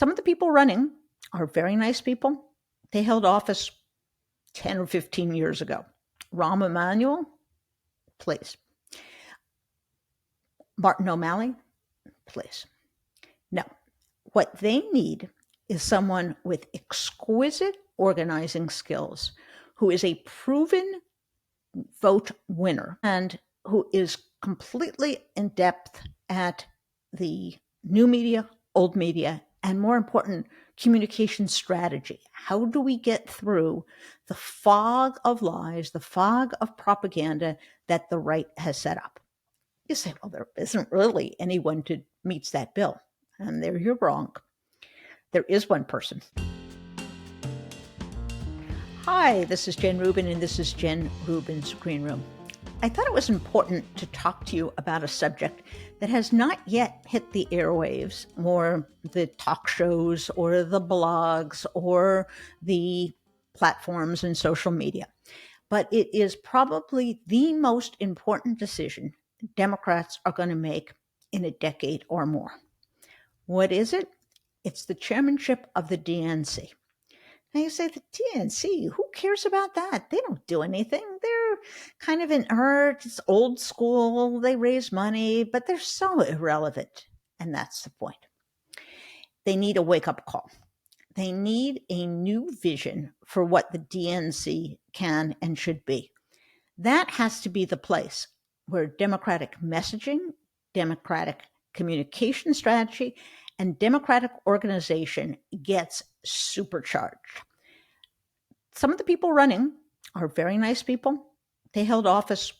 Some of the people running are very nice people. They held office 10 or 15 years ago. Rahm Emanuel, please. Martin O'Malley, please. No, what they need is someone with exquisite organizing skills who is a proven vote winner and who is completely in depth at the new media, old media, and more important, communication strategy. How do we get through the fog of lies, the fog of propaganda that the right has set up? You say, well, there isn't really anyone who meets that bill. And there you're wrong. There is one person. Hi, this is Jen Rubin, and this is Jen Rubin's Green Room. I thought it was important to talk to you about a subject that has not yet hit the airwaves or the talk shows or the blogs or the platforms and social media. But it is probably the most important decision Democrats are going to make in a decade or more. What is it? It's the chairmanship of the DNC. Now you say, the DNC, who cares about that? They don't do anything. They're kind of inert. It's old school. They raise money, but they're so irrelevant. And that's the point. They need a wake-up call. They need a new vision for what the DNC can and should be. That has to be the place where democratic messaging, democratic communication strategy, and democratic organization gets supercharged. Some of the people running are very nice people. They held office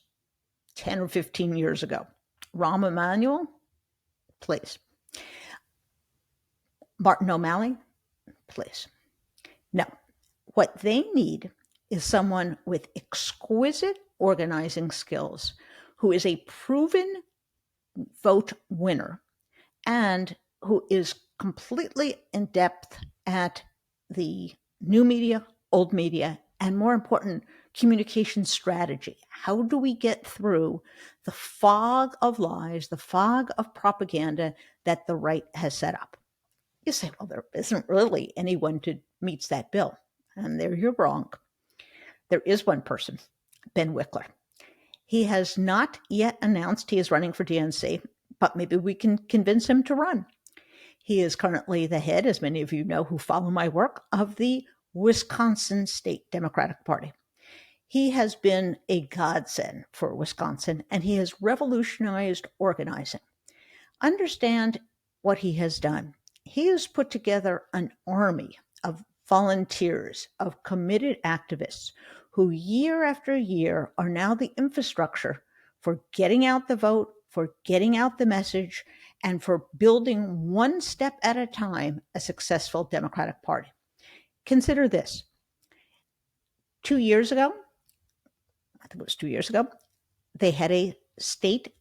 10 or 15 years ago. Rahm Emanuel, please. Martin O'Malley, please. No, what they need is someone with exquisite organizing skills who is a proven vote winner and who is completely in depth at the new media, old media, and more important, communication strategy. How do we get through the fog of lies, the fog of propaganda that the right has set up? You say, well, there isn't really anyone who meets that bill. And there you're wrong. There is one person, Ben Wickler. He has not yet announced he is running for DNC, but maybe we can convince him to run. He is currently the head, as many of you know who follow my work, of the Wisconsin State Democratic Party. He has been a godsend for Wisconsin, and he has revolutionized organizing. Understand what he has done. He has put together an army of volunteers, of committed activists who year after year are now the infrastructure for getting out the vote, for getting out the message, and for building one step at a time a successful Democratic Party. Consider this. 2 years ago, I think it was 2 years ago, they had a state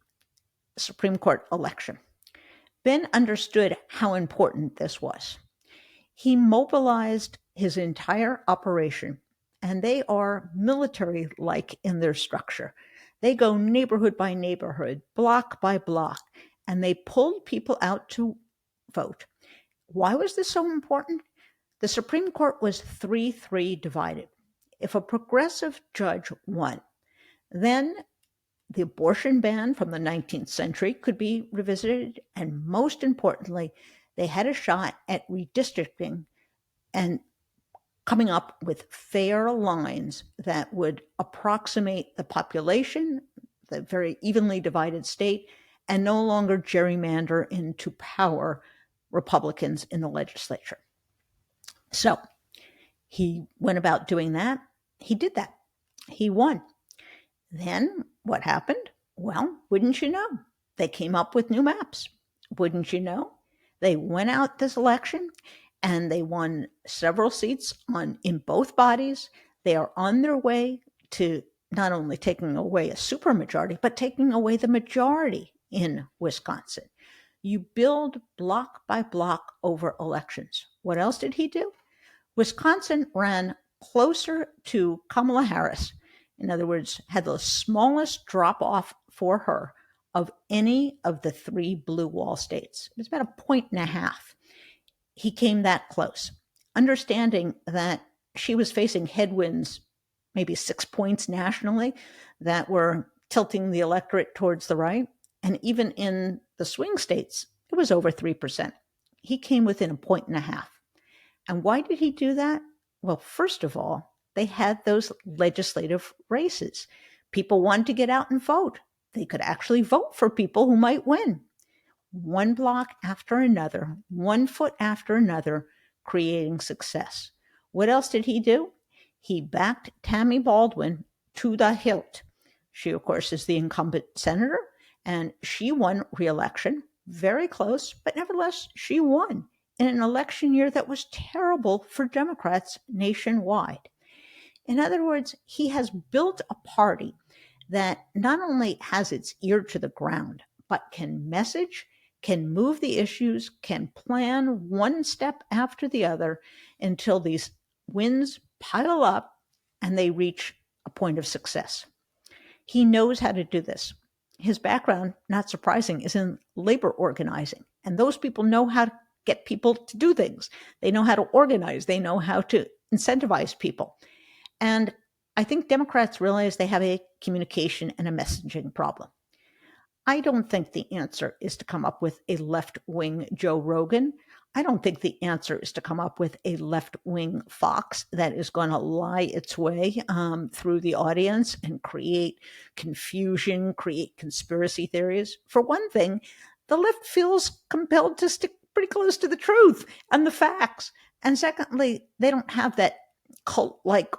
Supreme Court election. Ben understood how important this was. He mobilized his entire operation, and they are military-like in their structure. They go neighborhood by neighborhood, block by block, and they pulled people out to vote. Why was this so important? The Supreme Court was 3-3 divided. If a progressive judge won, then the abortion ban from the 19th century could be revisited, and most importantly, they had a shot at redistricting and coming up with fair lines that would approximate the population, the very evenly divided state, and no longer gerrymander into power Republicans in the legislature. So he went about doing that. He did that. He won. Then what happened? Well, wouldn't you know? They came up with new maps. Wouldn't you know? They went out this election and they won several seats in both bodies. They are on their way to not only taking away a supermajority, but taking away the majority in Wisconsin. You build block by block over elections. What else did he do? Wisconsin ran closer to Kamala Harris. In other words, had the smallest drop off for her of any of the 3 blue wall states. It was about 1.5 points. he came that close, understanding that she was facing headwinds, maybe 6 points nationally, that were tilting the electorate towards the right. And even in the swing states, it was over 3%. He came within a point and a half. And why did he do that? Well, first of all, they had those legislative races. People wanted to get out and vote. They could actually vote for people who might win. One block after another, one foot after another, creating success. What else did he do? He backed Tammy Baldwin to the hilt. She, of course, is the incumbent senator, and she won re-election, very close, but nevertheless, she won in an election year that was terrible for Democrats nationwide. In other words, he has built a party that not only has its ear to the ground, but can message, can move the issues, can plan one step after the other until these wins pile up and they reach a point of success. He knows how to do this. His background, not surprising, is in labor organizing. And those people know how to get people to do things. They know how to organize. They know how to incentivize people. And I think Democrats realize they have a communication and a messaging problem. I don't think the answer is to come up with a left-wing Joe Rogan. I don't think the answer is to come up with a left-wing Fox that is going to lie its way through the audience and create confusion, create conspiracy theories. For one thing, the left feels compelled to stick pretty close to the truth and the facts. And secondly, they don't have that cult-like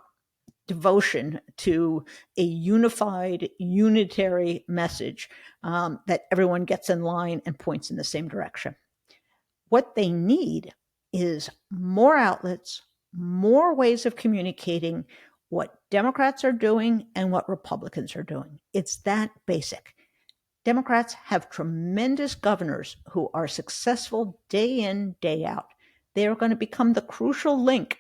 devotion to a unified, unitary message that everyone gets in line and points in the same direction. What they need is more outlets, more ways of communicating what Democrats are doing and what Republicans are doing. It's that basic. Democrats have tremendous governors who are successful day in, day out. They are going to become the crucial link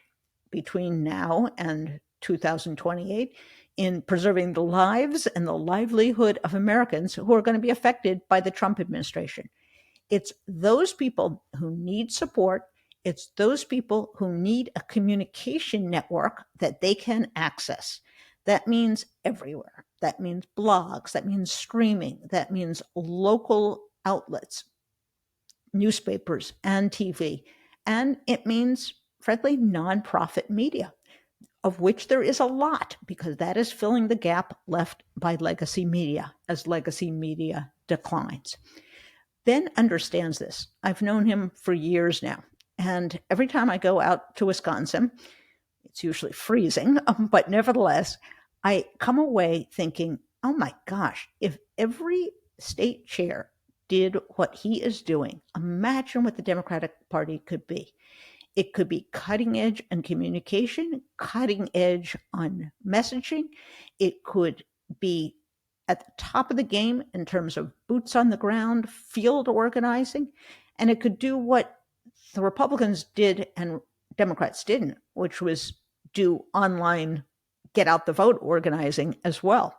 between now and 2028 in preserving the lives and the livelihood of Americans who are going to be affected by the Trump administration. It's those people who need support. It's those people who need a communication network that they can access. That means everywhere. That means blogs. That means streaming. That means local outlets, newspapers and TV. And it means, frankly, nonprofit media, of which there is a lot, because that is filling the gap left by legacy media as legacy media declines. Ben understands this. I've known him for years now. And every time I go out to Wisconsin, it's usually freezing, but nevertheless, I come away thinking, oh my gosh, if every state chair did what he is doing, imagine what the Democratic Party could be. It could be cutting edge on communication, cutting edge on messaging. It could be at the top of the game in terms of boots on the ground, field organizing. And it could do what the Republicans did and Democrats didn't, which was do online get out the vote organizing as well.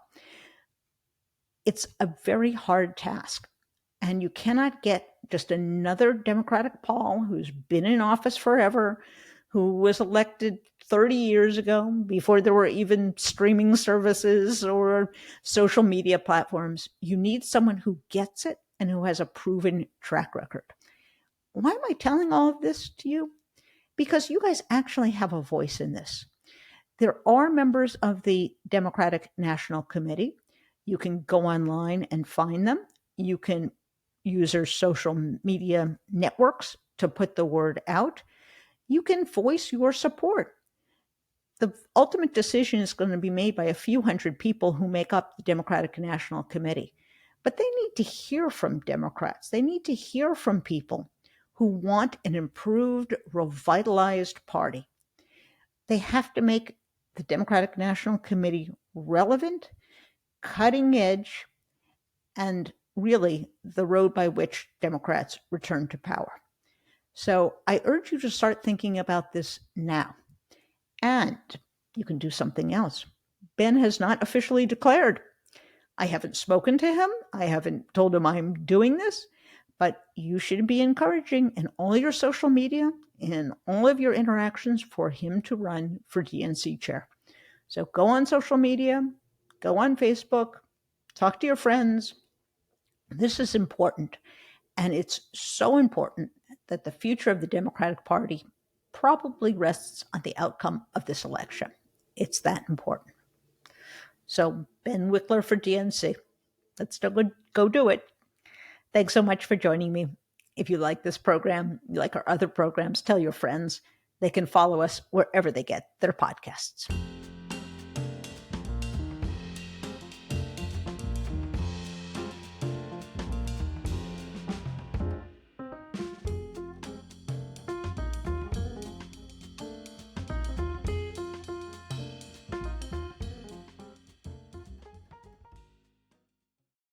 It's a very hard task. And you cannot get just another Democratic Paul who's been in office forever, who was elected 30 years ago before there were even streaming services or social media platforms. You need someone who gets it and who has a proven track record. Why am I telling all of this to you? Because you guys actually have a voice in this. There are members of the Democratic National Committee. You can go online and find them. You can use their social media networks to put the word out. You can voice your support. The ultimate decision is going to be made by a few hundred people who make up the Democratic National Committee. But they need to hear from Democrats. They need to hear from people who want an improved, revitalized party. They have to make the Democratic National Committee relevant, cutting edge, and really the road by which Democrats return to power. So I urge you to start thinking about this now. And you can do something else. Ben has not officially declared. I haven't spoken to him. I haven't told him I'm doing this. But you should be encouraging in all your social media, in all of your interactions, for him to run for DNC chair. So go on social media, go on Facebook, talk to your friends. This is important. And it's so important that the future of the Democratic Party probably rests on the outcome of this election. It's that important. So Ben Wickler for DNC. Let's go do it. Thanks so much for joining me. If you like this program, you like our other programs, tell your friends. They can follow us wherever they get their podcasts.